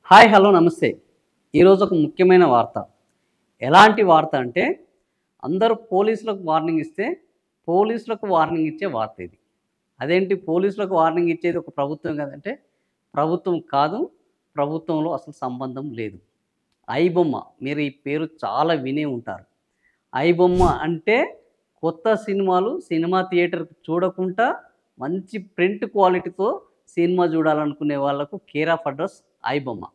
Hi hello నమస్తే. ఈరోజు ఒక ముఖ్యమైన వార్త. ఎలాంటి వార్త అంటే అందరూ పోలీసులకు వార్నింగ్ ఇస్తే పోలీసులకు వార్నింగ్ ఇచ్చే వార్త ఇది. అదేంటి పోలీసులకు వార్నింగ్ ఇచ్చేది ఒక ప్రభుత్వం కదంటే ప్రభుత్వం కాదు. ప్రభుత్వంలో అసలు సంబంధం లేదు. ఐబొమ్మ మీరు ఈ పేరు చాలా వినే ఉంటారు. ఐబొమ్మ అంటే కొత్త సినిమాలు సినిమా థియేటర్‌కి చూడకుండా మంచి ప్రింట్ క్వాలిటీతో సినిమా చూడాలనుకునే వాళ్ళకు care of address iBomma.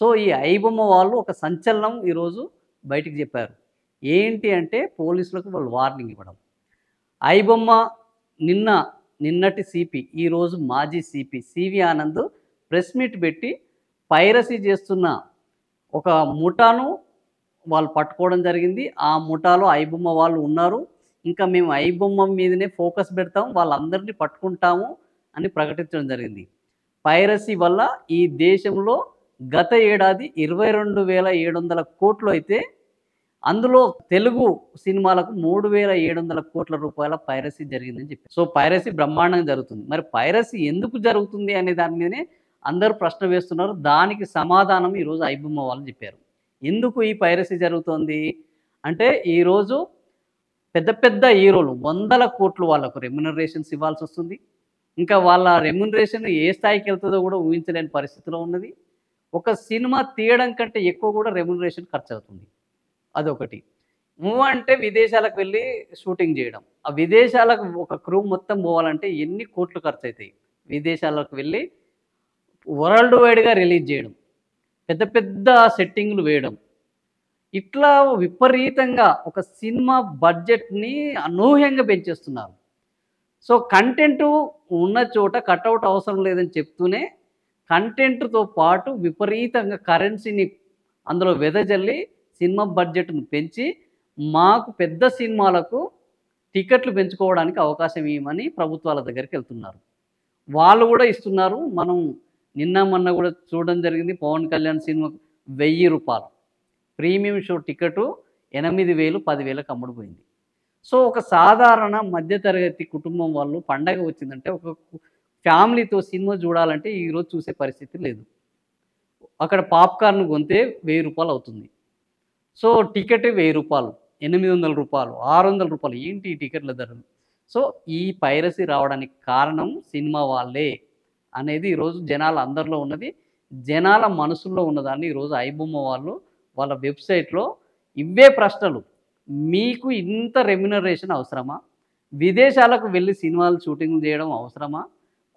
So, ఈ ఐబొమ్మ వాళ్ళు ఒక సంచలనం ఈరోజు బయటికి చెప్పారు. ఏంటి అంటే పోలీసులకు వాళ్ళు వార్నింగ్ ఇవ్వడం. ఐబొమ్మ నిన్న నిన్నటి సిపి, ఈరోజు మాజీ CP CV Anand press meet పెట్టి పైరసీ చేస్తున్న ఒక ముఠాను వాళ్ళు పట్టుకోవడం జరిగింది. ఆ ముఠాలో ఐబొమ్మ వాళ్ళు ఉన్నారు. ఇంకా మేము ఐబొమ్మ మీదనే ఫోకస్ పెడతాం, వాళ్ళందరినీ పట్టుకుంటాము అని ప్రకటించడం జరిగింది. పైరసీ వల్ల ఈ దేశంలో గత ఏడాది 22,700 కోట్లు అయితే అందులో తెలుగు సినిమాలకు 3,700 కోట్ల రూపాయల పైరసీ జరిగిందని చెప్పారు. సో, పైరసీ బ్రహ్మాండంగా జరుగుతుంది. మరి పైరసీ ఎందుకు జరుగుతుంది అనే దాని మీదనే అందరూ ప్రశ్న వేస్తున్నారు. దానికి సమాధానం ఈరోజు ఐబొమ్మ వాళ్ళు చెప్పారు. ఎందుకు ఈ పైరసీ జరుగుతోంది అంటే ఈరోజు పెద్ద పెద్ద హీరోలు వందల కోట్లు వాళ్ళకు రెమ్యునరేషన్స్ ఇవ్వాల్సి వస్తుంది. ఇంకా వాళ్ళ రెమ్యునరేషన్ ఏ స్థాయికి వెళ్తుందో కూడా ఊహించలేని పరిస్థితిలో ఉన్నది. ఒక సినిమా తీయడం కంటే ఎక్కువ కూడా రెమ్యునరేషన్ ఖర్చు అవుతుంది. అదొకటి. అంటే విదేశాలకు వెళ్ళి షూటింగ్ చేయడం. ఆ విదేశాలకు ఒక క్రూ మొత్తం పోవాలంటే ఎన్ని కోట్లు ఖర్చు అవుతాయి. విదేశాలకు వెళ్ళి వరల్డ్ వైడ్‌గా రిలీజ్ చేయడం. పెద్ద పెద్ద సెట్టింగ్‌లు వేయడం. ఇట్లా విపరీతంగా ఒక సినిమా బడ్జెట్‌ని అనూహ్యంగా పెంచేస్తున్నారు. సో, కంటెంటు ఉన్న చోట కటౌట్ అవసరం లేదని చెప్తూనే కంటెంట్‌తో పాటు విపరీతంగా కరెన్సీని అందులో వెదజల్లి సినిమా బడ్జెట్‌ను పెంచి మాకు పెద్ద సినిమాలకు టికెట్లు పెంచుకోవడానికి అవకాశం ఇవ్వమని ప్రభుత్వాల దగ్గరికి వెళ్తున్నారు. వాళ్ళు కూడా ఇస్తున్నారు. మనం నిన్న మొన్న కూడా చూడడం జరిగింది. పవన్ కళ్యాణ్ సినిమాకు రూ. 1000 ప్రీమియం షో టికెటు 8,000, 10,000కి అమ్ముడుపోయింది. సో, ఒక సాధారణ మధ్యతరగతి కుటుంబం వాళ్ళు పండగ వచ్చిందంటే ఒక ఫ్యామిలీతో సినిమా చూడాలంటే ఈరోజు చూసే పరిస్థితి లేదు. అక్కడ పాప్‌కార్న్ కొంటే రూ. 1000 అవుతుంది. సో, టికెటే రూ. 1000, రూ. 800, రూ. 600 ఏంటి ఈ టికెట్ల ధరలు? సో, ఈ పైరసీ రావడానికి కారణం సినిమా వాళ్ళే అనేది ఈరోజు జనాల అందరిలో ఉన్నది. జనాల మనసుల్లో ఉన్నదాన్ని ఈరోజు ఐబొమ్మ వాళ్ళు వాళ్ళ వెబ్‌సైట్‌లో ఇవే ప్రశ్నలు. మీకు ఇంత రెమ్యునరేషన్ అవసరమా? విదేశాలకు వెళ్లి సినిమాలు షూటింగ్‌లు చేయడం అవసరమా?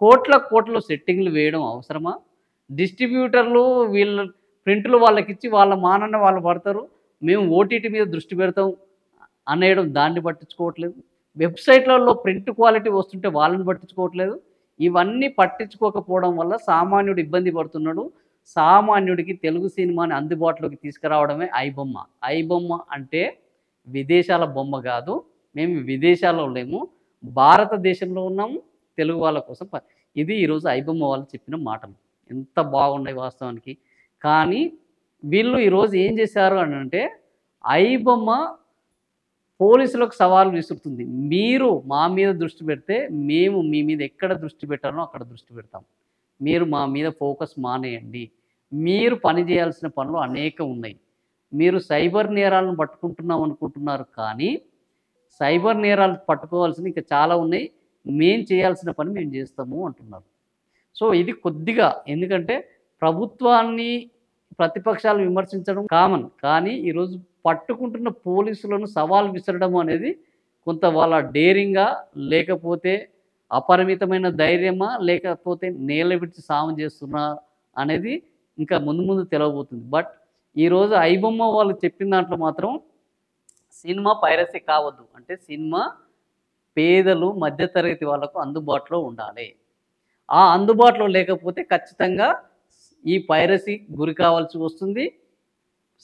కోట్ల కోట్ల సెట్టింగ్‌లు వేయడం అవసరమా? డిస్ట్రిబ్యూటర్లు వీళ్ళ ప్రింట్‌లు వాళ్ళకిచ్చి వాళ్ళ మానాన వాళ్ళు పడతారు. మేము ఓటీటీ మీద దృష్టి పెడతాం అనేయడం దాన్ని పట్టించుకోవట్లేదు. వెబ్‌సైట్‌లలో ప్రింట్ క్వాలిటీ వస్తుంటే వాళ్ళని పట్టించుకోవట్లేదు. ఇవన్నీ పట్టించుకోకపోవడం వల్ల సామాన్యుడు ఇబ్బంది పడుతున్నాడు. సామాన్యుడికి తెలుగు సినిమాని అందుబాటులోకి తీసుకురావడమే ఐబొమ్మ. ఐబొమ్మ అంటే విదేశాల బొమ్మ కాదు. మేము విదేశాల్లో లేము. భారతదేశంలో ఉన్నాము. తెలుగు వాళ్ళ కోసం ఇది ఈరోజు ఐబొమ్మ వాళ్ళు చెప్పిన మాటలు. ఎంత బాగున్నాయి వాస్తవానికి. కానీ వీళ్ళు ఈరోజు ఏం చేశారు అనంటే ఐబొమ్మ పోలీసులకు సవాలు విసురుతుంది. మీరు మా మీద దృష్టి పెడితే మేము మీ మీద ఎక్కడ దృష్టి పెట్టాలో అక్కడ దృష్టి పెడతాం. మీరు మా మీద ఫోకస్ మానేయండి. మీరు పని చేయాల్సిన పనులు అనేకం ఉన్నాయి. మీరు సైబర్ నేరాలను పట్టుకుంటున్నాం అనుకుంటున్నారు కానీ సైబర్ నేరాలు పట్టుకోవాల్సినవి ఇంకా చాలా ఉన్నాయి. మేము చేయాల్సిన పని మేము చేస్తాము అంటున్నారు. సో, ఇది కొద్దిగా ఎందుకంటే ప్రభుత్వాన్ని ప్రతిపక్షాలు విమర్శించడం కామన్. కానీ ఈరోజు పట్టుకుంటున్న పోలీసులను సవాల్ విసరడం అనేది కొంత వాళ్ళ డేరింగా, లేకపోతే అపరిమితమైన ధైర్యమా, లేకపోతే నేల విడిచి సాము చేస్తున్నా అనేది ఇంకా ముందు ముందు తెలవబోతుంది. బట్ ఈరోజు ఐబొమ్మ వాళ్ళు చెప్పిన దాంట్లో మాత్రం సినిమా పైరసీ కావద్దు. అంటే సినిమా పేదలు, మధ్యతరగతి వాళ్ళకు అందుబాటులో ఉండాలి. ఆ అందుబాటులో లేకపోతే ఖచ్చితంగా ఈ పైరసీ గురి కావాల్సి వస్తుంది.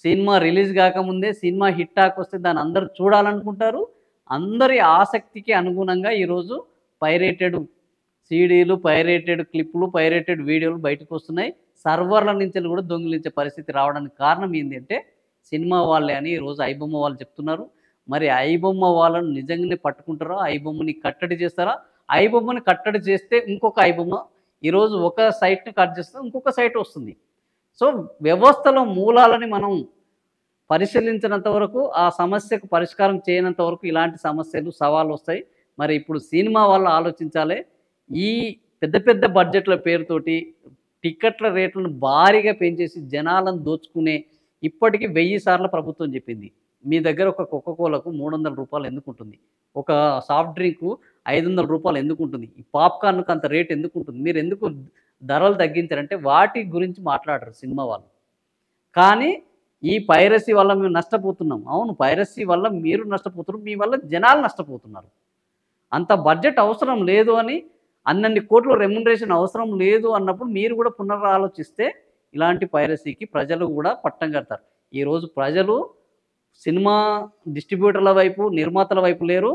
సినిమా రిలీజ్ కాకముందే సినిమా హిట్ టాక్ వస్తే దాన్ని అందరూ చూడాలనుకుంటారు. అందరి ఆసక్తికి అనుగుణంగా ఈరోజు పైరేటెడ్ సీడీలు, పైరేటెడ్ క్లిప్పులు, పైరేటెడ్ వీడియోలు బయటకు వస్తున్నాయి. సర్వర్ల నుంచి కూడా దొంగిలించే పరిస్థితి రావడానికి కారణం ఏంటంటే సినిమా వాళ్ళే అని ఈరోజు ఐబొమ్మ వాళ్ళు చెప్తున్నారు. మరి ఐబొమ్మ వాళ్ళను నిజంగానే పట్టుకుంటారా? ఐబొమ్మని కట్టడి చేస్తారా? ఐబొమ్మని కట్టడి చేస్తే ఇంకొక ఐబొమ్మ ఈరోజు ఒక సైట్‌ని కట్ చేస్తే ఇంకొక సైట్ వస్తుంది. సో వ్యవస్థలో మూలాలని మనం పరిశీలించినంత వరకు, ఆ సమస్యకు పరిష్కారం చేయనంత వరకు ఇలాంటి సమస్యలు, సవాళ్ళు వస్తాయి. మరి ఇప్పుడు సినిమా వాళ్ళు ఆలోచించాలి. ఈ పెద్ద పెద్ద బడ్జెట్ల పేరుతోటి టికెట్ల రేట్లను భారీగా పెంచేసి జనాలను దోచుకునే ఇప్పటికి 1000 సార్లు ప్రభుత్వం చెప్పింది. మీ దగ్గర ఒక కోకా కోలాకు రూ. 300 ఎందుకుంటుంది? ఒక సాఫ్ట్ డ్రింకు రూ. 500 ఎందుకుంటుంది? ఈ పాప్‌కార్న్‌కి అంత రేట్ ఎందుకుంటుంది? మీరెందుకు ధరలు తగ్గించారంటే వాటి గురించి మాట్లాడరు సినిమా వాళ్ళు. కానీ ఈ పైరసీ వల్ల మేము నష్టపోతున్నాం. అవును, పైరసీ వల్ల మీరు నష్టపోతున్నారు. మీ వల్ల జనాలు నష్టపోతున్నారు. అంత బడ్జెట్ అవసరం లేదు అని, అన్నన్ని కోట్ల రెమ్యునరేషన్ అవసరం లేదు అన్నప్పుడు మీరు కూడా పునరాలోచిస్తే ఇలాంటి పైరసీకి ప్రజలు కూడా పట్టం కడతారు. ఈరోజు ప్రజలు సినిమా డిస్ట్రిబ్యూటర్ల వైపు, నిర్మాతల వైపు లేరు.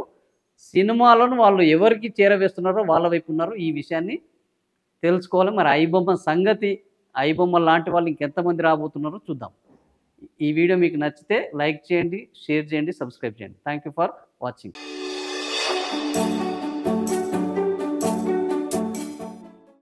సినిమాలను వాళ్ళు ఎవరికి చేరవేస్తున్నారో వాళ్ళ వైపు ఉన్నారు. ఈ విషయాన్ని తెలుసుకోవాలి. మరి ఐబొమ్మ సంగతి, ఐబొమ్మ లాంటి వాళ్ళు ఇంకెంతమంది రాబోతున్నారో చూద్దాం. ఈ వీడియో మీకు నచ్చితే లైక్ చేయండి, షేర్ చేయండి, సబ్స్క్రైబ్ చేయండి. Thank you for watching.